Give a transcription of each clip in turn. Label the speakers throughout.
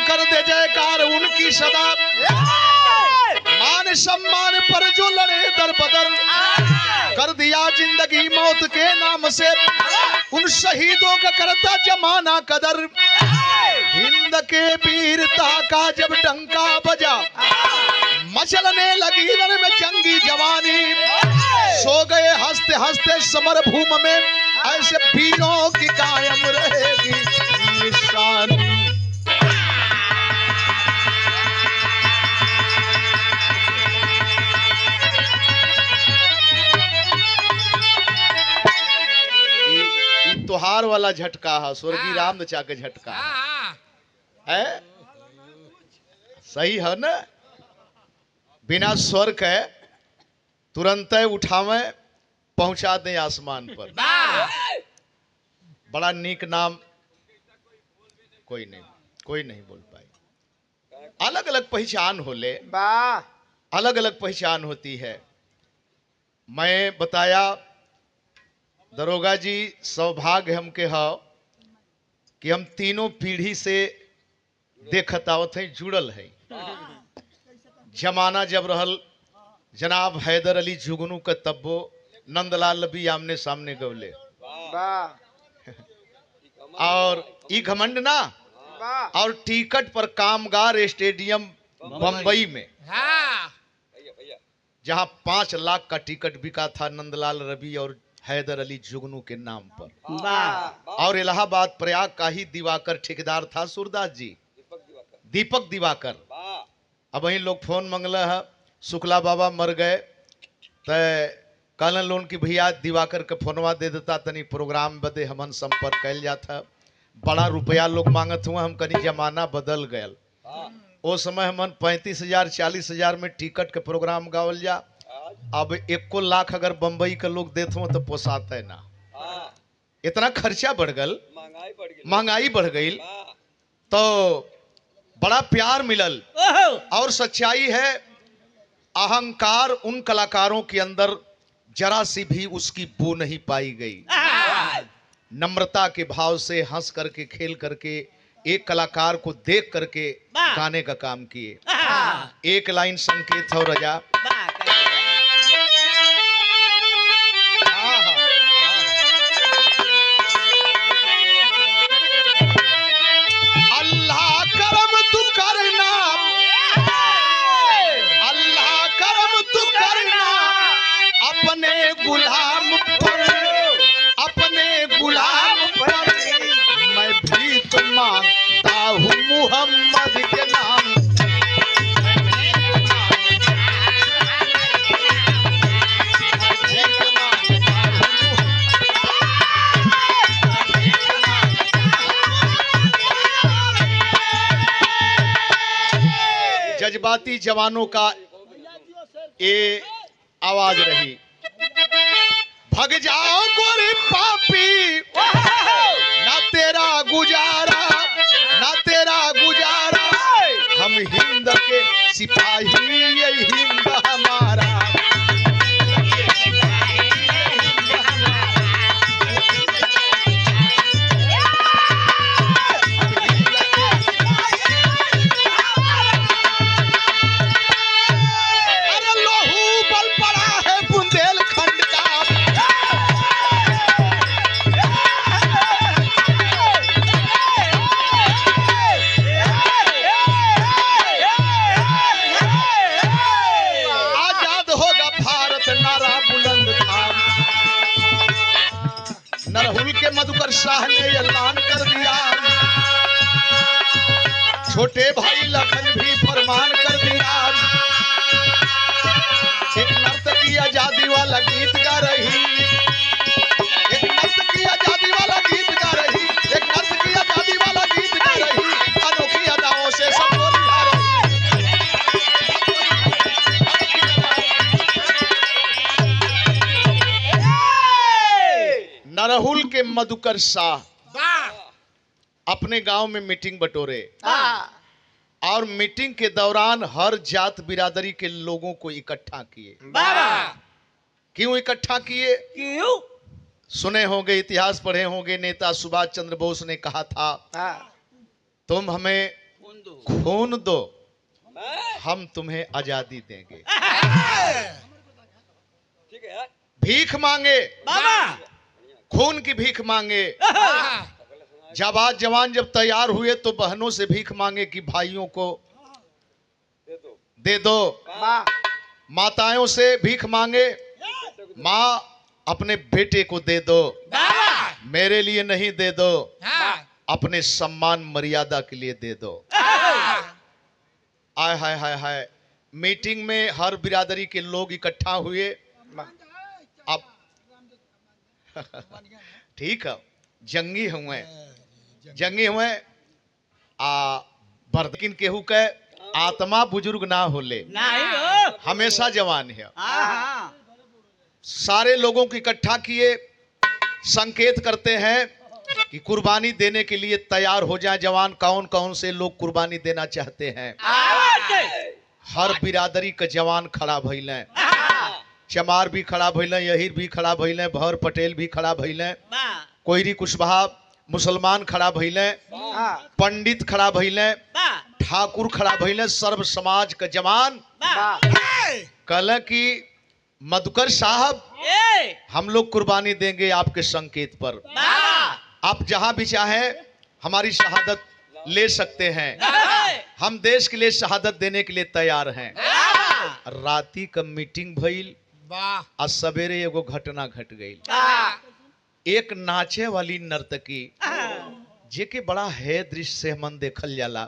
Speaker 1: कर दे जयकार उनकी सदा, मान सम्मान पर जो लड़े दर बदर, कर दिया जिंदगी मौत के नाम से, उन शहीदों का करता जमाना कदर। हिंद के वीरता का जब डंका बजा, मचलने लगी रण में जंगी जवानी, सो गए हंसते हंसते समर भूमि में, ऐसे वीरों की कायम रहेगी निशानी। त्योहार वाला झटका है, स्वर्गीय रामदचा के झटका है, सही है ना? बिना स्वर के तुरंत उठावे पहुंचा दें आसमान पर। बड़ा नीक नाम कोई नहीं बोल पाई। अलग अलग पहचान होले, अलग अलग पहचान होती है। मैं बताया दरोगा जी, सौभाग्य हमके है कि हम तीनों पीढ़ी से देखत आवत है, जुड़ल है। जमाना जब रहल जनाब हैदर अली जुगनू का, तब्बो नंदलाल भी आमने सामने गवले, और ई घमंड ना, और टिकट पर कामगार स्टेडियम बंबई में, जहां 5 लाख का टिकट बिका था नंदलाल रवि और हैदर अली जुगनू के नाम पर। और इलाहाबाद प्रयाग का ही दिवाकर ठेकेदार था, सूरदास जी, दीपक दिवाकर। अब वही लोग फोन मंगला है, शुक्ला बाबा मर गए तो कहलन लोन की भैया दिवाकर के फोनवा दे देता, तनी प्रोग्राम बदे हमन संपर्क कैल जाता। बड़ा रुपया लोग मांगत हुआ, हम कनी जमाना बदल गयल। ओ समय हमन 35,000 40,000 में टिकट के प्रोग्राम गावल जा। अब 1 लाख अगर बंबई के लोग देते हो तो पोसाता है ना, इतना खर्चा बढ़ गल, महंगाई बढ़ गई, तो बड़ा प्यार मिलल। और सच्चाई है, अहंकार उन कलाकारों के अंदर जरा सी भी उसकी बू नहीं पाई गई। नम्रता के भाव से हंस करके, खेल करके, एक कलाकार को देख करके गाने का काम किए। एक लाइन संकेत हो रजा, अल्लाह करम तू करना, अल्लाह करम तू करना, अपने गुलाम पर, अपने गुलाम पर मैं भी तो मांगता हूँ मुहम्मद के नाम। जज्बाती जवानों का ये आवाज रही, भग जाओ गोरी पापी, ना तेरा गुजारा, ना तेरा गुजारा, हम हिंद के सिपाही, ये हिंद हमारा। नरहुल के मधुकर शाह ने ऐलान कर दिया, छोटे भाई लखन भी फरमान कर दिया। एक नर्तकी आजादी वाला गीत गा रही, एक नर्तकी आजादी वाला गीत गा रही, एक नर्तकी आजादी वाला गीत गा रही, अनोखी अदाओं से सब बोली आ रही। नरहुल के मधुकर शाह अपने गांव में मीटिंग बटोरे, और मीटिंग के दौरान हर जात बिरादरी के लोगों को इकट्ठा किए। क्यों इकट्ठा किए? क्यों? सुने होंगे, इतिहास पढ़े होंगे, नेता सुभाष चंद्र बोस ने कहा था, तुम हमें खून दो, हम तुम्हें आजादी देंगे। भीख मांगे, खून की भीख मांगे। जाबाज जवान जब तैयार हुए तो बहनों से भीख मांगे कि भाइयों को दे दो। माताओं से भीख मांगे, माँ अपने बेटे को दे दो, मेरे लिए नहीं दे दो, अपने सम्मान मर्यादा के लिए दे दो। आय हाय हाय हाय। मीटिंग में हर बिरादरी के लोग इकट्ठा हुए। अब ठीक है, जंगी हुए बर्दकिन केहू के आत्मा बुजुर्ग ना होले, हमेशा जवान है। सारे लोगों को इकट्ठा किए, संकेत करते हैं कि कुर्बानी देने के लिए तैयार हो जाए जवान। कौन कौन से लोग कुर्बानी देना चाहते हैं? हर बिरादरी का जवान खड़ा भइले। चमार भी खड़ा भइले, यहीर भी खड़ा भइले, भौर पटेल भी खड़ा भइले, कोयरी कुशवाहा मुसलमान खड़ा भइले, पंडित खड़ा भइले, ठाकुर खड़ा भइले, सर्व समाज का जवान कहले कि मधुकर साहब हम लोग कुर्बानी देंगे आपके संकेत पर। आप जहां भी चाहे हमारी शहादत ले सकते हैं, हम देश के लिए शहादत देने के लिए तैयार हैं। राती का मीटिंग भइल, आज सवेरे एगो घटना घट गई। एक नाचे वाली नर्तकी जेके बड़ा है दृश्य से मन देखल जाला।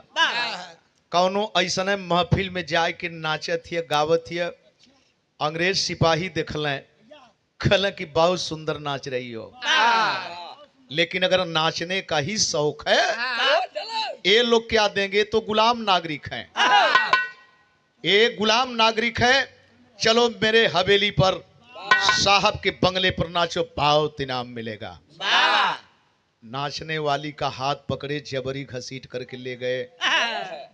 Speaker 1: कौनो ऐसने महफिल में जाए के नाचत हिय, गावत हिय, अंग्रेज सिपाही देखलें, कहलें कि बहुत सुंदर नाच रही हो। लेकिन अगर नाचने का ही शौक है, ये लोग क्या देंगे? तो गुलाम नागरिक हैं, ये गुलाम नागरिक हैं। चलो मेरे हवेली पर, साहब के बंगले पर नाचो, बहुत इनाम मिलेगा। नाचने वाली का हाथ पकड़े, जबरी घसीट करके ले गए।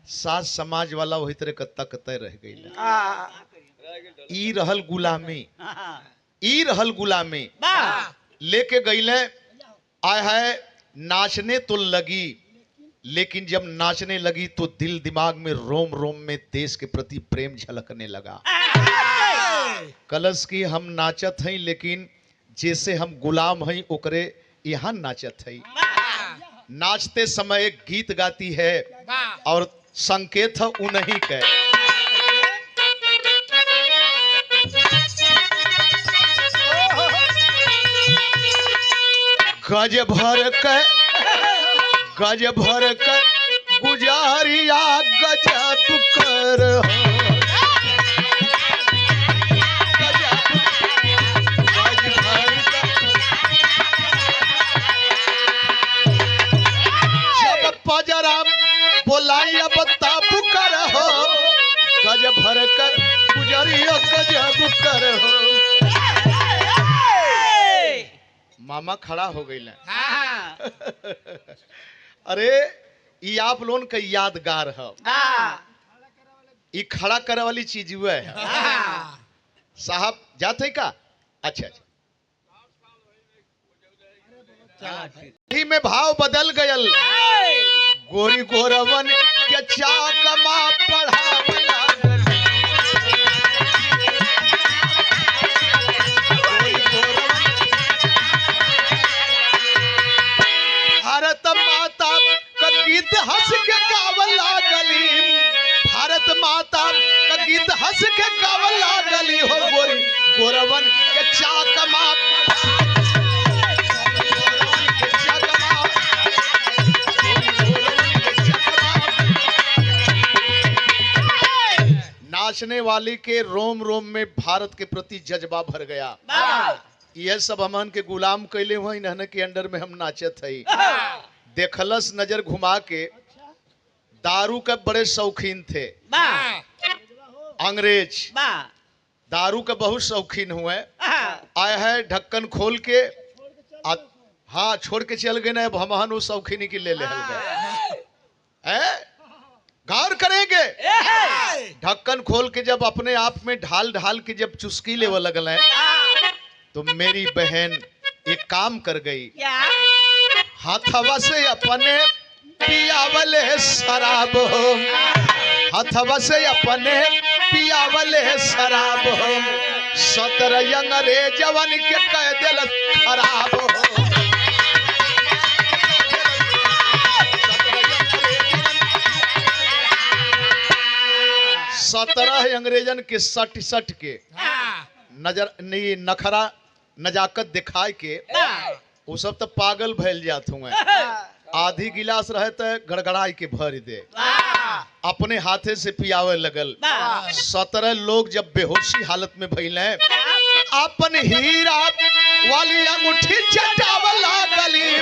Speaker 1: साथ समाज वाला वही तरह का तकते रह गई। ई रहल गुलामी, ई रहल गुलामी। लेके गईले, आय है नाचने तो लगी, लेकिन जब नाचने लगी तो दिल दिमाग में रोम रोम में देश के प्रति प्रेम झलकने लगा। कलश की हम नाचत हैं, लेकिन जैसे हम गुलाम हैं ओकरे यहाँ नाचत है। नाचते समय एक गीत गाती है और संकेत है उन्हीं के। गज भर के गुजारिया गजब कर हो। जब बोलाई अब तब कर हो, गज भर कर गुजरिया गजब कर हो। मामा खड़ा हो गई। अरे ये आप लोगों का यादगार है, ये खड़ा करे वाली चीज हुआ है। साहब जाते का? अच्छा ही में भाव बदल गयल। गोरी गोरवन के चाकमा पढ़ावला, भारत माता का गीत हंस के गावला गली, भारत माता का गीत हंस के गावला गली हो। गोरी गोरवन के चाकमा नाचने वाली के रोम रोम में भारत के प्रति जज्बा भर गया। यह सब हमन के गुलाम कैले हुए इन्हने के अंडर में हम नाचत है। देखलस नजर घुमा के, दारू के बड़े शौकीन थे अंग्रेज, दारू के बहुत शौकीन हुए। आए है ढक्कन खोल के, हाँ छोड़ के चल गए ना। अब हम उस शौकीनी की ले गए। गौर करेंगे, ढक्कन खोल के जब अपने आप में ढाल ढाल के जब चुस्की लेवे लगल है, तो मेरी बहन एक काम कर गई। हाथवा से अपने पियावले शराब हो, हथवा से अपने पियावले शराब हो, 17 अंग्रेजवन के कह दिल खराब हो। 17 अंग्रेजन के सट के नजर नहीं नखरा नजाकत दिखाए के वो सब तो पागल भैल जात हुए। आधी गिलास रहे तो गड़गड़ाई के भर दे, अपने हाथे से पियावे लगल। 17 लोग जब बेहोशी हालत में भइल हैं, अपन हीरा वाली अंगूठी चटावल लागली,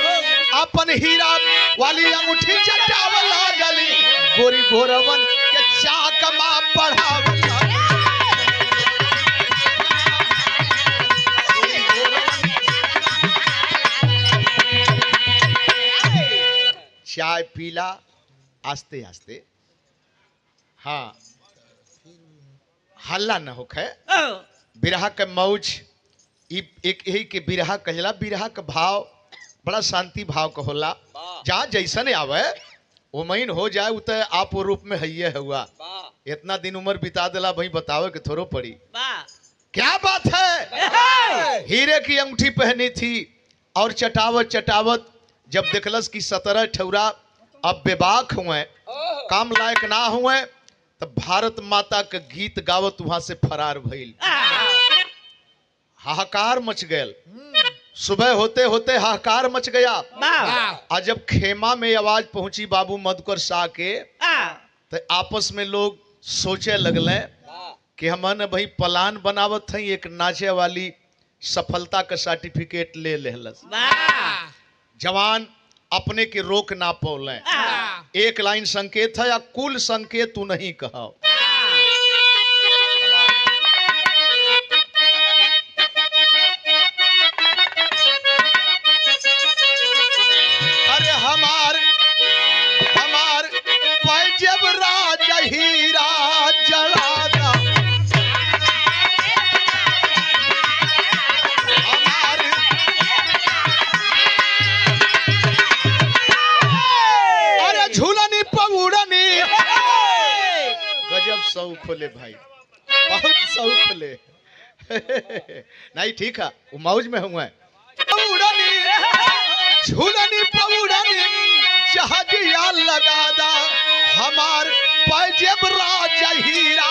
Speaker 1: अपन हीरा वाली अंगूठी चटावल लागली, गोरी गोरवन के चाकमा पढ़ावल। चाय पीला आस्ते आस्ते, हाँ हल्ला न होखे। बिरहा के मौज एक यही के बिरहा कहला। बिरहा का भाव बड़ा शांति भाव का होला, जहाँ जैसन आवे वो महीन हो जाए उत आप वो रूप में है हुआ। इतना दिन उम्र बिता दिला भाई, बतावे के थोड़ो पड़ी। क्या बात है। हीरे की अंगूठी पहनी थी और चटावत चटावत जब देखलस कि 17 ठौरा अब बेबाक हुए, काम लायक ना हुए, तब भारत माता के गीत गावत वहां से फरार भइल। हाहाकार मच गयल। सुबह होते होते हाहाकार मच गया। और जब खेमा में आवाज पहुंची बाबू मधुकर शाह के, तो आपस में लोग सोचे लगले कि हमन भाई प्लान बनावत है, एक नाचे वाली सफलता का सर्टिफिकेट ले लेहलस। जवान अपने के रोक ना पौले। एक लाइन संकेत है या कुल संकेत तू नहीं कहा। अरे हमार पैजब राजा हीरा जलादा, झूलनी पौड़नी। गजब शौक खोले भाई, बहुत शौक खोले। नहीं ठीक है, वो मौज में हुआ। झूलनी पौड़नी जहाजिया लगादा, हमार पैजेब राजा हीरा।